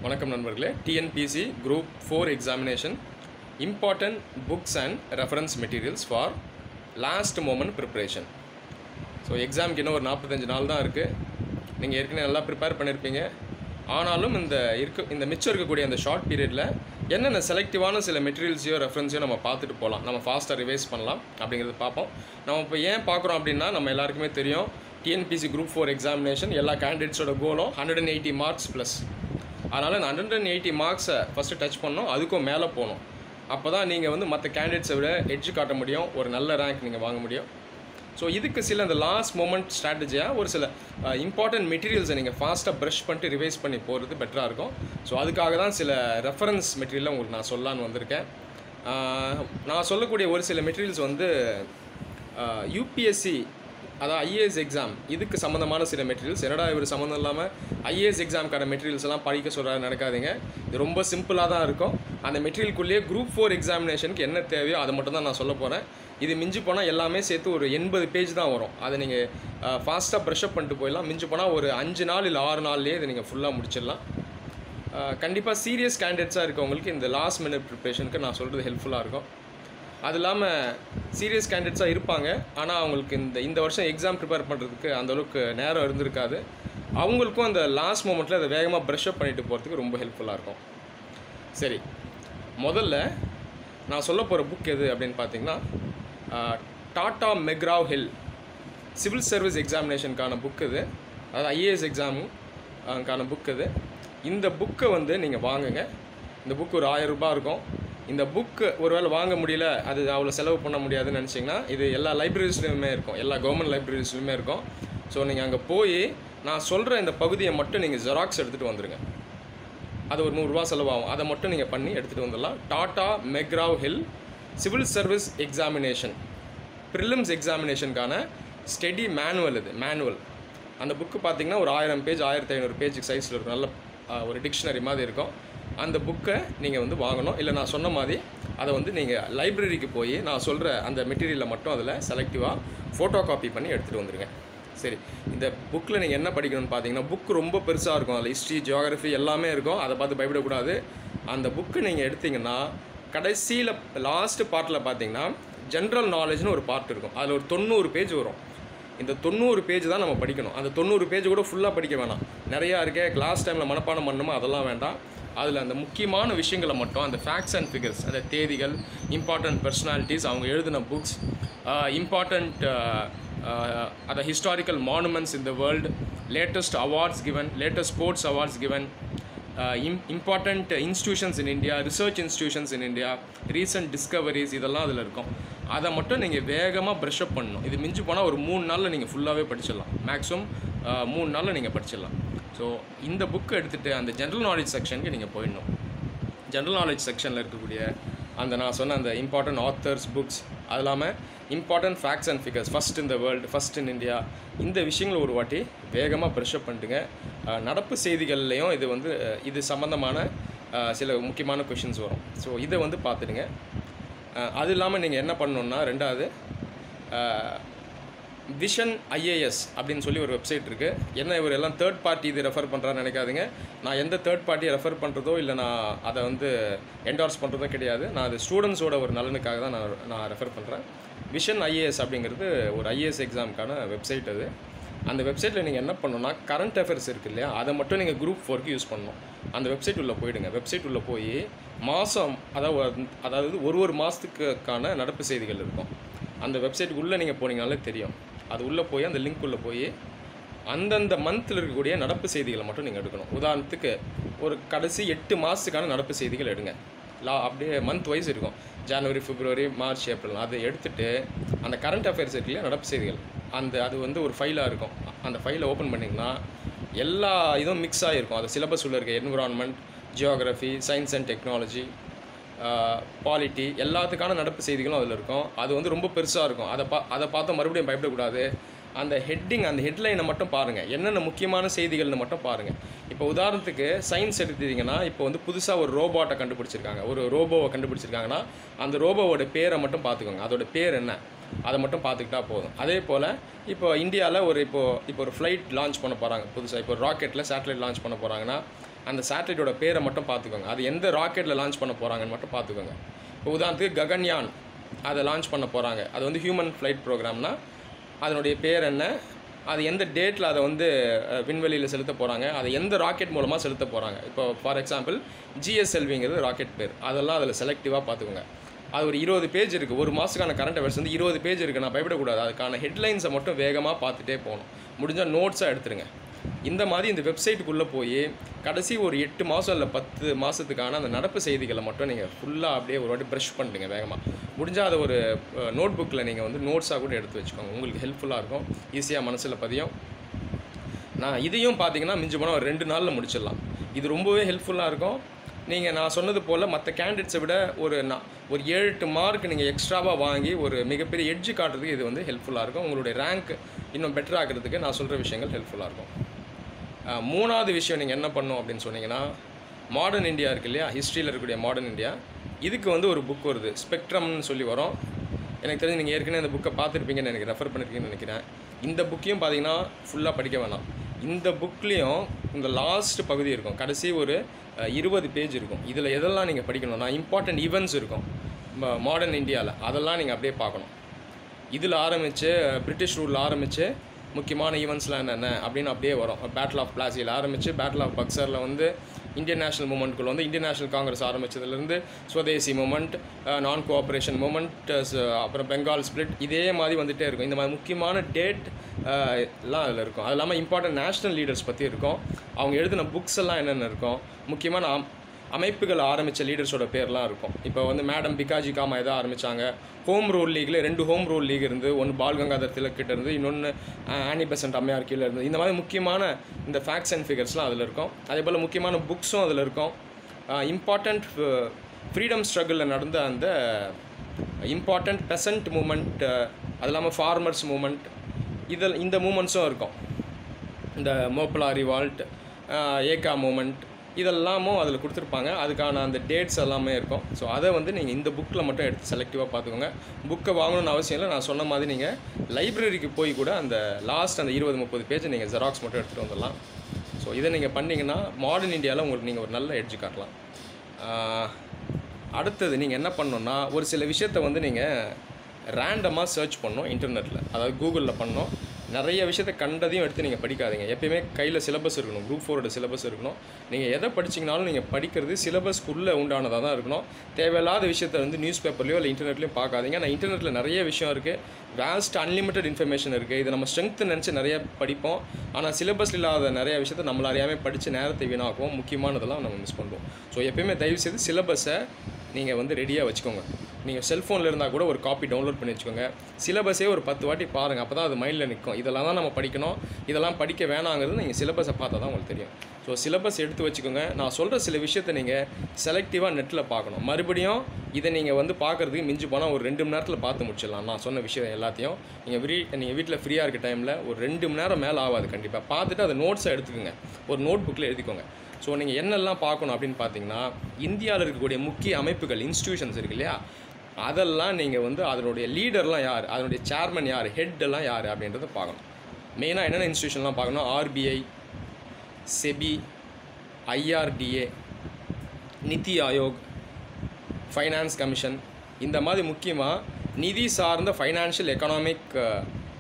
வணக்கம் நண்பர்களே. TNPSC group 4 examination important books and reference materials for last moment preparation. So எக்ஸாமுக்கு இன்னும் ஒரு 45 நாள் தான் இருக்குது. நீங்கள் ஏற்கனவே நல்லா ப்ரிப்பேர் பண்ணியிருப்பீங்க. ஆனாலும் இந்த மிச்சம் இருக்கக்கூடிய அந்த ஷார்ட் பீரியடில் என்னென்ன செலக்டிவான சில மெட்டீரியல்ஸையோ ரெஃபரன்ஸையோ நம்ம பார்த்துட்டு போகலாம், நம்ம ஃபாஸ்ட்டாக ரிவைஸ் பண்ணலாம் அப்படிங்கிறது பார்ப்போம். நம்ம இப்போ ஏன் பார்க்குறோம் அப்படின்னா, நம்ம எல்லாருக்குமே தெரியும் டிஎன்பிசி குரூப் 4 எக்ஸாமினேஷன் எல்லா கேண்டிடேட்ஸோட கோலும் 180 மார்க்ஸ் ப்ளஸ். அதனால் இந்த 180 மார்க்ஸை ஃபஸ்ட்டு டச் பண்ணணும், அதுக்கும் மேலே போகணும். அப்போ தான் நீங்கள் மற்ற கேண்டிடேட்ஸை விட எட்ஜ் காட்ட முடியும், ஒரு நல்ல ரேங்க் நீங்கள் வாங்க முடியும். ஸோ இதுக்கு சில அந்த லாஸ்ட் மொமெண்ட் ஸ்ட்ராட்டஜியாக ஒரு சில இம்பார்ட்டன்ட் மெட்டீரியல்ஸை நீங்கள் ஃபாஸ்ட்டாக ப்ரஷ் பண்ணிட்டு ரிவைஸ் பண்ணி போகிறது பெட்டராக இருக்கும். ஸோ அதுக்காக தான் சில ரெஃபரன்ஸ் மெட்டீரியலை உங்களுக்கு நான் சொல்லலான்னு வந்திருக்கேன். நான் சொல்லக்கூடிய ஒரு சில மெட்டீரியல்ஸ் யூபிஎஸ்சி, அதான் ஐஏஎஸ் எக்ஸாம், இதுக்கு சம்மந்தமான சில மெட்டீரியல்ஸ். என்னடா இவர் சம்மந்தம் இல்லாமல் ஐஏஎஸ் எக்ஸாமுக்கான மெட்டீரியல்ஸ் எல்லாம் படிக்க சொல்கிறாரு நடக்காதீங்க. இது ரொம்ப சிம்பிளாக தான் இருக்கும். அந்த மெட்டீரியலுக்குள்ளேயே குரூப் 4 எக்ஸாமினேஷனுக்கு என்ன தேவையோ அதை மட்டும் தான் நான் சொல்ல போகிறேன். இது மிஞ்சி போனால் எல்லாமே சேர்த்து ஒரு 80 பேஜ் தான் வரும். அதை நீங்கள் ஃபாஸ்ட்டாக ப்ரெஷ்அப் பண்ணிட்டு போயிடலாம். மிஞ்சி போனால் ஒரு 5 நாள் இல்லை 6 நாள்லேயே இதை நீங்கள் ஃபுல்லாக முடிச்சிடலாம். கண்டிப்பாக சீரியஸ் கேண்டிடேட்ஸாக இருக்கவங்களுக்கு இந்த லாஸ்ட் மினிட் ப்ரிப்ரேஷனுக்கு நான் சொல்கிறது ஹெல்ப்ஃபுல்லாக இருக்கும். அது இல்லாமல் சீரியஸ் கேண்டிடேட்ஸாக இருப்பாங்க, ஆனால் அவங்களுக்கு இந்த வருஷம் எக்ஸாம் ப்ரிப்பேர் பண்ணுறதுக்கு அந்தளவுக்கு நேரம் இருந்திருக்காது. அவங்களுக்கும் அந்த லாஸ்ட் மொமெண்ட்டில் அதை வேகமாக ப்ரெஷ்அப் பண்ணிட்டு போகிறதுக்கு ரொம்ப ஹெல்ப்ஃபுல்லாக இருக்கும். சரி, முதல்ல நான் சொல்ல போகிற புக் எது அப்படின்னு பார்த்தீங்கன்னா, Tata McGraw Hill civil service எக்ஸாமினேஷனுக்கான புக் இது. அதாவது ஐஏஎஸ் எக்ஸாமுக்கான புக் இது. இந்த புக்கை நீங்கள் வாங்குங்க. இந்த புக் ஒரு 1000 ரூபாய் இருக்கும். இந்த புக்கு ஒருவேளை வாங்க முடியல, அது அவ்வளோ செலவு பண்ண முடியாதுன்னு நினச்சிங்கன்னா, இது எல்லா லைப்ரரிஸ்லையுமே இருக்கும், எல்லா கவர்மெண்ட் லைப்ரரிஸ்லையுமே இருக்கும். ஸோ நீங்கள் அங்கே போய் நான் சொல்கிற இந்த பகுதியை மட்டும் நீங்கள் ஜெராக்ஸ் எடுத்துகிட்டு வந்துடுங்க. அது ஒரு 100 ரூபா செலவாகும். அதை மட்டும் நீங்கள் பண்ணி எடுத்துகிட்டு வந்துடலாம். Tata McGraw Hill civil service examination prelims எக்ஸாமினேஷனுக்கான ஸ்டடி மேனுவல். இது மேனுவல். அந்த புக்கு பார்த்திங்கன்னா ஒரு 1000 பேஜ் 1500 பேஜுக்கு சைஸில் இருக்கும். நல்ல ஒரு டிக்ஷனரி மாதிரி இருக்கும். அந்த புக்கை நீங்கள் வாங்கணும். இல்லை நான் சொன்ன மாதிரி அதை நீங்கள் லைப்ரரிக்கு போய் நான் சொல்கிற அந்த மெட்டீரியலை மட்டும் அதில் செலக்டிவாக ஃபோட்டோ காப்பி பண்ணி எடுத்துகிட்டு வந்துடுங்க. சரி, இந்த புக்கில் நீங்கள் என்ன படிக்கணும்னு பார்த்தீங்கன்னா, புக்கு ரொம்ப பெருசாக இருக்கும். அதில் ஹிஸ்ட்ரி, ஜியோகிரஃபி எல்லாமே இருக்கும். அதை பார்த்து பயப்படக்கூடாது. அந்த புக்கு நீங்கள் எடுத்திங்கன்னா கடைசியில் லாஸ்ட் பார்ட்டில் பார்த்தீங்கன்னா ஜென்ரல் நாலேஜ்னு ஒரு பார்ட் இருக்கும். அதில் ஒரு 90 பேஜ் வரும். இந்த 90 பேஜ் தான் நம்ம படிக்கணும். அந்த 90 பேஜ் கூட ஃபுல்லாக படிக்க வேணாம். நிறையா இருக்கே, கிளாஸ் டைமில் மனப்பாடம் பண்ணணுமோ அதெல்லாம் வேண்டாம். அதில் அந்த முக்கியமான விஷயங்களை மட்டும், அந்த ஃபேக்ட்ஸ் அண்ட் ஃபிகர்ஸ், அந்த தேதிகள், இம்பார்ட்டண்ட் பர்சனாலிட்டிஸ், அவங்க எழுதின புக்ஸ், இம்பார்ட்டண்ட் அந்த historical monuments in the world, latest awards given, latest sports awards given, important institutions in India, research institutions in India, recent discoveries, இதெல்லாம் அதில் இருக்கும். அதை மட்டும் நீங்கள் வேகமாக ப்ரஷ்அப் பண்ணணும். இது மிஞ்சி போனால் ஒரு 3 நாளில் நீங்கள் ஃபுல்லாகவே படிச்சிடலாம். மேக்ஸிமம் 3 நாளில் நீங்கள் படிச்சிடலாம். ஸோ இந்த புக்கை எடுத்துகிட்டு அந்த ஜென்ரல் நாலேஜ் செக்ஷனுக்கு நீங்கள் போயிடணும். ஜென்ரல் நாலேஜ் செக்ஷனில் இருக்கக்கூடிய நான் சொன்ன அந்த இம்பார்ட்டன்ட் ஆத்தர்ஸ் புக்ஸ், அது இல்லாமல் important facts and figures, first in the world, first in India, இந்த விஷயங்களை ஒரு வாட்டி வேகமாக ப்ரெஷ்அப் பண்ணிட்டுங்க. நடப்பு செய்திகள்லேயும் இது சம்மந்தமான சில முக்கியமான கொஷின்ஸ் வரும். ஸோ இதை பார்த்துடுங்க. அது இல்லாமல் நீங்கள் என்ன பண்ணணுன்னா, ரெண்டாவது விஷன் ஐஏஎஸ் அப்படின்னு சொல்லி ஒரு வெப்சைட் இருக்குது. என்ன இவர் எல்லாம் தேர்ட் பார்ட்டி இது ரெஃபர் பண்ணுறான்னு நினைக்காதீங்க. நான் எந்த தேர்ட் பார்ட்டியை ரெஃபர் பண்ணுறதோ இல்லை நான் அதை என்டார்ஸ் பண்ணுறதோ கிடையாது. நான் அது ஸ்டூடெண்ட்ஸோட ஒரு நலனுக்காக தான் நான் ரெஃபர் பண்ணுறேன். விஷன் ஐஏஎஸ் அப்படிங்கிறது ஒரு ஐஏஎஸ் எக்ஸாமுக்கான வெப்சைட். அது அந்த வெப்சைட்டில் நீங்கள் என்ன பண்ணணும்னா, கரண்ட் அஃபேர்ஸ் இருக்குது இல்லையா, அதை மட்டும் நீங்கள் குரூப் 4க்கு யூஸ் பண்ணணும். அந்த வெப்சைட் உள்ளே போயிடுங்க. வெப்சைட் உள்ளே போய் மாதம், அதாவது ஒரு மாதத்துக்கான நடப்பு செய்திகள் இருக்கும். அந்த வெப்சைட்டுக்கு உள்ளே நீங்கள் போனீங்கனாலே தெரியும். அது உள்ளே போய் அந்த லிங்க் உள்ளே போய் அந்தந்த மந்தில் இருக்கக்கூடிய நடப்பு செய்திகளை மட்டும் நீங்கள் எடுக்கணும். உதாரணத்துக்கு ஒரு கடைசி 8 மாதத்துக்கான நடப்பு செய்திகள் எடுங்க. அப்படியே மந்த் வைஸ் இருக்கும். ஜனவரி, பிப்ரவரி, மார்ச், ஏப்ரல். அதை எடுத்துகிட்டு அந்த கரண்ட் அஃபேர்ஸ் இருக்குல்லையா, நடப்பு செய்திகள், அது ஒரு ஃபைலாக இருக்கும். அந்த ஃபைலை ஓப்பன் பண்ணிங்கன்னா எல்லா இதுவும் மிக்ஸ் ஆகிருக்கும். அது சிலபஸ் உள்ள இருக்க environment, geography, science and technology, polity, எல்லாத்துக்கான நடப்பு செய்திகளும் அதில் இருக்கும். அது ரொம்ப பெருசாக இருக்கும். அதை பார்த்து மறுபடியும் பயப்படக்கூடாது. அந்த ஹெட்லைனை மட்டும் பாருங்கள். என்னென்ன முக்கியமான செய்திகள்னு மட்டும் பாருங்கள். இப்போ உதாரணத்துக்கு சயின்ஸ் எடுத்துட்டிங்கன்னா, இப்போ புதுசாக ஒரு ரோபோட்டை கண்டுபிடிச்சிருக்காங்க, ஒரு ரோபோவை கண்டுபிடிச்சிருக்காங்கன்னா அந்த ரோபோவோட பேரை மட்டும் பார்த்துக்கோங்க. அதோட பேர் என்ன, அதை மட்டும் பார்த்துக்கிட்டா போதும். அதே போல் இப்போ இந்தியாவில் இப்போ ஒரு ஃப்ளைட் லான்ச் பண்ண போகிறாங்க புதுசாக. இப்போ ராக்கெட்டில் சேட்டலைட் லான்ச் பண்ண போகிறாங்கன்னா அந்த சேட்டலைட்டோட பேரை மட்டும் பார்த்துக்கோங்க. அது எந்த ராக்கெட்டில் லான்ச் பண்ண போகிறாங்கன்னு மட்டும் பார்த்துக்கோங்க. இப்போ உதாரணத்துக்கு ககன்யான் அதை லான்ச் பண்ண போகிறாங்க. அது வந்து ஹியூமன் ஃப்ளைட் ப்ரோக்ராம்னா அதனுடைய பேர் என்ன, அது எந்த டேட்டில் அதை வந்து விண்வெளியில் செலுத்த போகிறாங்க, அதை எந்த ராக்கெட் மூலமாக செலுத்த போகிறாங்க. இப்போ ஃபார் எக்ஸாம்பிள் GSLVங்கிறது ராக்கெட் பேர். அதெல்லாம் அதில் செலக்டிவாக பார்த்துக்கோங்க. அது ஒரு 20 பேஜ் இருக்குது. ஒரு மாதத்துக்கான கரண்ட் அஃபேர்ஸ் வந்து 20 பேஜ் இருக்குது. நான் பயப்படக்கூடாது. அதுக்கான ஹெட்லைன்ஸை மட்டும் வேகமாக பார்த்துட்டே போகணும். முடிஞ்சால் நோட்ஸாக எடுத்துருங்க. இந்த மாதிரி இந்த வெப்சைட்டுக்குள்ளே போய் கடைசி ஒரு 8 மாதம் இல்லை 10 மாதத்துக்கான அந்த நடப்பு செய்திகளை மட்டும் நீங்கள் ஃபுல்லாக அப்படியே ஒரு வாட்டி ப்ரஷ் பண்ணிட்டுங்க வேகமாக. முடிஞ்சால் அதை ஒரு நோட் புக்கில் நீங்கள் வந்து நோட்ஸாக கூட எடுத்து வச்சுக்கோங்க. உங்களுக்கு ஹெல்ப்ஃபுல்லாக இருக்கும், ஈஸியாக மனசில் பதியும். நான் இதையும் பார்த்தீங்கன்னா மிஞ்சி போனால் ஒரு 2 நாளில் முடிச்சிடலாம். இது ரொம்பவே ஹெல்ப்ஃபுல்லாக இருக்கும். நீங்கள் நான் சொன்னது போல் மற்ற கேண்டிடேட்ஸை விட ஒரு 7-8 மார்க் நீங்கள் எக்ஸ்ட்ராவாக வாங்கி ஒரு மிகப்பெரிய எட்ஜு காட்டுறதுக்கு இது வந்து ஹெல்ப்ஃபுல்லாக இருக்கும். உங்களுடைய ரேங்க் இன்னும் பெட்டர் ஆகிறதுக்கு நான் சொல்கிற விஷயங்கள் ஹெல்ப்ஃபுல்லாக இருக்கும். 3வது விஷயம் நீங்கள் என்ன பண்ணணும் அப்படின்னு சொன்னீங்கன்னா, மாடர்ன் இந்தியா இருக்குது இல்லையா, ஹிஸ்ட்ரியில் இருக்கக்கூடிய மாடர்ன் இந்தியா, இதுக்கு வந்து ஒரு புக் வருது, ஸ்பெக்ட்ரம்னு சொல்லி வரும். எனக்கு தெரிஞ்சு நீங்கள் ஏற்கனவே இந்த புக்கை பார்த்துருப்பீங்கன்னு எனக்கு ரெஃபர் பண்ணியிருக்கீங்கன்னு நினைக்கிறேன். இந்த புக்கையும் பார்த்தீங்கன்னா ஃபுல்லாக படிக்க வேணாம். இந்த புக்லேயும் இந்த லாஸ்ட் பகுதி இருக்கும், கடைசி ஒரு 20 பேஜ் இருக்கும். இதில் எதெல்லாம் நீங்கள் படிக்கணும்னா இம்பார்ட்டன்ட் ஈவெண்ட்ஸ் இருக்கும் மாடர்ன் இந்தியாவில், அதெல்லாம் நீங்கள் அப்படியே பார்க்கணும். இதில் ஆரம்பித்து பிரிட்டிஷ் ரூலில் ஆரம்பித்து முக்கியமான ஈவெண்ட்ஸ்லாம் என்னென்ன அப்படின்னு அப்படியே வரும். பேட்டில் ஆஃப் பிளாசியில் ஆரம்பித்து பேட்டில் ஆஃப் பக்சரில் வந்து இந்தியன் நேஷனல் மூமெண்ட்டுக்குள்ள வந்து இந்தியன் நேஷனல் காங்கிரஸ் ஆரம்பித்ததுலேருந்து swadeshi movement, non cooperation movement, அப்புறம் பெங்கால் ஸ்பிளிட், இதே மாதிரி வந்துகிட்டே இருக்கும். இந்த மாதிரி முக்கியமான டேட் எல்லாம் அதில் இருக்கும். அது இல்லாமல் இம்பார்ட்டன்ட் நேஷ்னல் லீடர்ஸ் பற்றி இருக்கும், அவங்க எழுதின புக்ஸ் எல்லாம் என்னென்ன இருக்கும், முக்கியமான அமைப்புகள் ஆரம்பித்த லீடர்ஸோட பேர்லாம் இருக்கும். இப்போ வந்து மேடம் பிகாஜி காமா எதாவது ஆரம்பித்தாங்க. ஹோம் ரூல் லீக்கில் 2 ஹோம் ரூல் லீக் இருந்து, ஒன்று பால் கங்காதர் திலக் கிட்ட இருந்து, இன்னொன்று ஆனி பெசன்ட் அம்மையார் கீழே இருந்து. இந்த மாதிரி முக்கியமான இந்த ஃபேக்ட்ஸ் அண்ட் ஃபிகர்ஸ்லாம் அதில் இருக்கும். அதே போல் முக்கியமான புக்ஸும் அதில் இருக்கும். இம்பார்ட்டண்ட் ஃப்ரீடம் ஸ்ட்ரகிளில் நடந்த அந்த இம்பார்ட்டண்ட் பெசன்ட் மூமெண்ட், அது இல்லாமல் ஃபார்மர்ஸ் மூமெண்ட், இந்த மூமெண்ட்ஸும் இருக்கும். இந்த மோப்லா ரிவால்ட், ஏகா மூமெண்ட், இதெல்லாமும் அதில் கொடுத்துருப்பாங்க. அதுக்கான அந்த டேட்ஸ் எல்லாமே இருக்கும். ஸோ அதை வந்து நீங்கள் இந்த புக்கில் மட்டும் எடுத்து செலக்டிவாக பார்த்துக்கோங்க. புக்கை வாங்கணும்னு அவசியம் இல்லை. நான் சொன்ன மாதிரி நீங்கள் லைப்ரரிக்கு போய் கூட அந்த லாஸ்ட் அந்த 20-30 பேஜை நீங்கள் ஜெராக்ஸ் மட்டும் எடுத்துகிட்டு வந்துடலாம். ஸோ இதை நீங்கள் பண்ணிங்கன்னா மாடர்ன் இந்தியாவில் உங்களுக்கு நீங்கள் ஒரு நல்ல எட்ஜ் காட்டலாம். அடுத்தது நீங்கள் என்ன பண்ணணுன்னா, ஒரு சில விஷயத்தை வந்து நீங்கள் ரேண்டமாக சர்ச் பண்ணணும் இன்டர்நெட்டில், அதாவது கூகுளில் பண்ணணும். நிறைய விஷயத்தை கண்டதையும் எடுத்து நீங்கள் படிக்காதீங்க. எப்பயுமே கையில் சிலபஸ் இருக்கணும், குரூப் 4ஓட சிலபஸ் இருக்கணும். நீங்கள் எதை படிச்சிங்கனாலும் நீங்கள் படிக்கிறது சிலபஸ்க்குள்ளே உண்டானதாக தான் இருக்கணும். தேவையில்லாத விஷயத்தை வந்து நியூஸ் பேப்பர்லையோ இல்லை இன்டர்நெட்லையும் பார்க்காதீங்க. நான் இன்டர்நெட்டில் நிறைய விஷயம் இருக்குது, வேஸ்ட் அன்லிமிட்டட் இன்ஃபர்மேஷன் இருக்குது. இதை நம்ம ஸ்ட்ரென்த்து நினச்சி நிறைய படிப்போம், ஆனால் சிலபஸ் இல்லாத நிறைய விஷயத்தை நம்மள அறியாமல் படித்து நேரத்தை வீணாக்குவோம், முக்கியமானதெல்லாம் நம்ம மிஸ் பண்ணுவோம். ஸோ எப்பயுமே தயவுசெய்து சிலபஸை நீங்கள் வந்து ரெடியாக வச்சுக்கோங்க. நீங்கள் செல்ஃபோனில் இருந்தால் கூட ஒரு காப்பி டவுன்லோட் பண்ணி வச்சுக்கோங்க. சிலபஸே ஒரு 10 வாட்டி பாருங்கள், அப்போ தான் அது மைண்டில் நிற்கும். இதெல்லாம் தான் நம்ம படிக்கணும், இதெல்லாம் படிக்க வேணாங்கிறது நீங்கள் சிலபஸை பார்த்தா தான் உங்களுக்கு தெரியும். ஸோ சிலபஸ் எடுத்து வச்சுக்கோங்க. நான் சொல்கிற சில விஷயத்தை நீங்கள் செலக்டிவாக நெட்டில் பார்க்கணும். மறுபடியும் இதை நீங்கள் வந்து பார்க்குறதுக்கு மிஞ்சி போனால் ஒரு 2 மணி நேரத்தில் பார்த்து முடிச்சிடலாம். நான் சொன்ன விஷயம் எல்லாத்தையும் நீங்கள் வீட்டில் ஃப்ரீயாக இருக்க டைமில் ஒரு 2 மணி நேரம் மேலே ஆகாது. கண்டிப்பாக பார்த்துட்டு அதை நோட்ஸை எடுத்துக்கோங்க, ஒரு நோட் புக்கில் எழுதிக்கோங்க. ஸோ நீங்கள் என்னெல்லாம் பார்க்கணும் அப்படின்னு பார்த்தீங்கன்னா, இந்தியாவில் இருக்கக்கூடிய முக்கிய அமைப்புகள், இன்ஸ்டிடியூஷன்ஸ் இருக்கு இல்லையா, அதெல்லாம் நீங்கள் வந்து அதனுடைய லீடர்லாம் யார், அதனுடைய சேர்மன் யார், ஹெட்டெல்லாம் யார் அப்படின்றத பார்க்கணும். மெயினாக என்னென்ன இன்ஸ்டிடியூஷன்லாம் பார்க்கணும், RBI, SEBI, IRDA, நிதி ஆயோக், ஃபைனான்ஸ் கமிஷன், இந்த மாதிரி முக்கியமாக நிதி சார்ந்த ஃபைனான்ஷியல் எக்கனாமிக்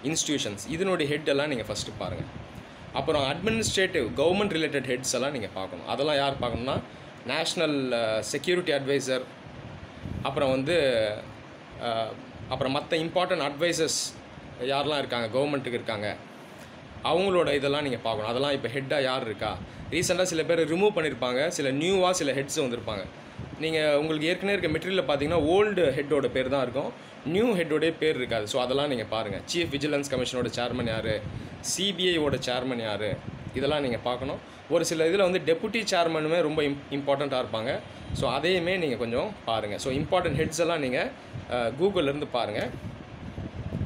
இன்ஸ்டிடியூஷன்ஸ், இதனுடைய ஹெட்டெல்லாம் நீங்கள் ஃபஸ்ட்டு பாருங்கள். அப்புறம் அட்மினிஸ்ட்ரேட்டிவ் கவர்மெண்ட் ரிலேட்டட் ஹெட்ஸ் எல்லாம் நீங்கள் பார்க்கணும். அதெல்லாம் யார் பார்க்கணுன்னா, நேஷ்னல் செக்யூரிட்டி அட்வைசர், அப்புறம் வந்து அப்புறம் மற்ற இம்பார்ட்டன்ட் அட்வைசர்ஸ் யாரெல்லாம் இருக்காங்க, கவர்மெண்ட்டுக்கு இருக்காங்க, அவங்களோட இதெல்லாம் நீங்கள் பார்க்கணும். அதெல்லாம் இப்போ ஹெட்டாக யார் இருக்கா. ரீசெண்டாக சில பேர் ரிமூவ் பண்ணியிருப்பாங்க, சில நியூவாக சில ஹெட்ஸ் வந்திருப்பாங்க. நீங்கள் உங்களுக்கு ஏற்கனவே இருக்க மெட்டீரியலில் பார்த்தீங்கன்னா ஓல்டு ஹெட்டோட பேர் தான் இருக்கும், நியூ ஹெட்டோடைய பேர் இருக்காது. ஸோ அதெல்லாம் நீங்கள் பாருங்கள். சீஃப் விஜிலன்ஸ் கமிஷனோட சேர்மன் யார், CBIயோட சேர்மன் யார், இதெல்லாம் நீங்கள் பார்க்கணும். ஒரு சில இதில் வந்து டெபுட்டி சேர்மனுமே ரொம்ப இம்பார்ட்டண்ட்டாக இருப்பாங்க. ஸோ அதையுமே நீங்கள் கொஞ்சம் பாருங்கள். ஸோ இம்பார்ட்டன்ட் ஹெட்ஸ் எல்லாம் நீங்கள் கூகுளிலேருந்து பாருங்கள்.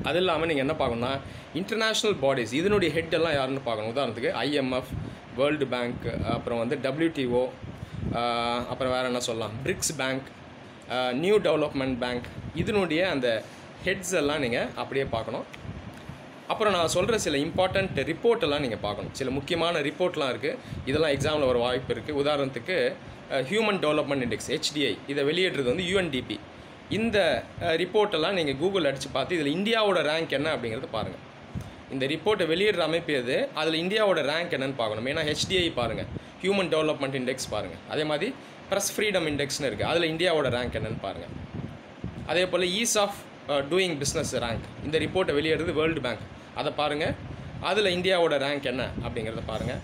அது இல்லாமல் நீங்கள் என்ன பார்க்கணுன்னா, இன்டர்நேஷ்னல் பாடிஸ் இதனுடைய ஹெட் எல்லாம் யாருன்னு பார்க்கணும். உதாரணத்துக்கு IMF, வேர்ல்டு பேங்க், அப்புறம் வந்து WTO, அப்புறம் வேறு என்ன சொல்லலாம், BRICS bank, new development bank, இதனுடைய அந்த ஹெட்ஸ் எல்லாம் நீங்கள் அப்படியே பார்க்கணும். அப்புறம் நான் சொல்கிற சில இம்பார்ட்டண்ட் ரிப்போர்ட்டெல்லாம் நீங்கள் பார்க்கணும். சில முக்கியமான ரிப்போர்ட்லாம் இருக்குது, இதெல்லாம் எக்ஸாமில் வர வாய்ப்பு இருக்குது. உதாரணத்துக்கு ஹியூமன் டெவலப்மெண்ட் இண்டெக்ஸ் HDI இதை வெளியிடுறது வந்து UNDP. இந்த ரிப்போர்ட்டெல்லாம் நீங்கள் கூகுள் அடித்து பார்த்து இதில் இந்தியாவோட ரேங்க் என்ன அப்படிங்கிறத பாருங்கள். இந்த ரிப்போர்ட்டை வெளியிடுற அமைப்பு எது, அதில் இந்தியாவோட ரேங்க் என்னன்னு பார்க்கணும். மெயினாக HDI பாருங்கள், ஹியூமன் டெவலப்மெண்ட் இண்டெக்ஸ் பாருங்கள். அதே மாதிரி ப்ரெஸ் ஃப்ரீடம் இண்டெக்ஸ்னு இருக்குது, அதில் இந்தியாவோட ரேங்க் என்னன்னு பாருங்கள். அதே போல் ease of doing business rank, இந்த ரிப்போர்ட்டை வெளியிடுறது வேர்ல்டு பேங்க், அதை பாருங்கள். அதில் இந்தியாவோட ரேங்க் என்ன அப்படிங்கிறத பாருங்கள்.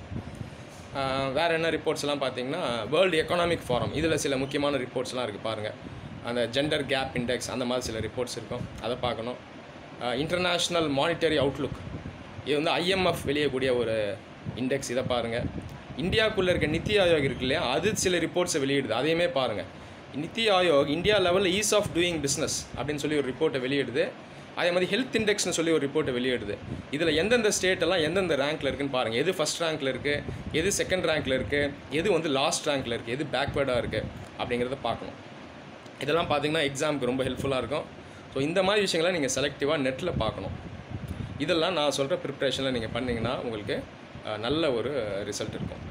வேறு என்ன ரிப்போர்ட்ஸ்லாம் பார்த்தீங்கன்னா வேர்ல்டு எக்கனாமிக் ஃபாரம், இதில் சில முக்கியமான ரிப்போர்ட்ஸ்லாம் இருக்குது பாருங்கள். அந்த ஜெண்டர் கேப் இண்டெக்ஸ் அந்த மாதிரி சில ரிப்போர்ட்ஸ் இருக்கும், அதை பார்க்கணும். இன்டர்நேஷ்னல் மானிட்டரி அவுட்லுக், இது வந்து IMF வெளியக்கூடிய ஒரு இண்டெக்ஸ், இதை பாருங்கள். இந்தியாவுக்குள்ளே இருக்க நித்தி ஆயோக் இருக்கு இல்லையா, அது சில ரிப்போர்ட்ஸை வெளியிடுது, அதையுமே பாருங்கள். நித்தி ஆயோக் இந்தியா லெவலில் ஈஸ் ஆஃப் டூயிங் பிஸ்னஸ் அப்படின்னு சொல்லி ஒரு ரிப்போர்ட்டை வெளியிடுது. அதே மாதிரி ஹெல்த் இண்டெக்ஸ்னு சொல்லி ஒரு ரிப்போர்ட்டை வெளியிடுது. இதில் எந்தெந்த ஸ்டேட்டெல்லாம் எந்தெந்த ரேங்க்கில் இருக்குதுன்னு பாருங்கள். எது ஃபஸ்ட் ரேங்க்கில் இருக்குது, எது செகண்ட் ரேங்க்கில் இருக்குது, எது வந்து லாஸ்ட் ரேங்க்கில் இருக்குது, எது பேக்வேர்டாக இருக்குது அப்படிங்கிறத பார்க்கணும். இதெல்லாம் பார்த்திங்கன்னா எக்ஸாமுக்கு ரொம்ப ஹெல்ப்ஃபுல்லாக இருக்கும். ஸோ இந்த மாதிரி விஷயங்களை நீங்கள் செலக்டிவாக நெட்டில் பார்க்கணும். இதெல்லாம் நான் சொல்கிற ப்ரிப்ரேஷனில் நீங்கள் பண்ணிங்கன்னா உங்களுக்கு நல்ல ஒரு ரிசல்ட் இருக்கும்.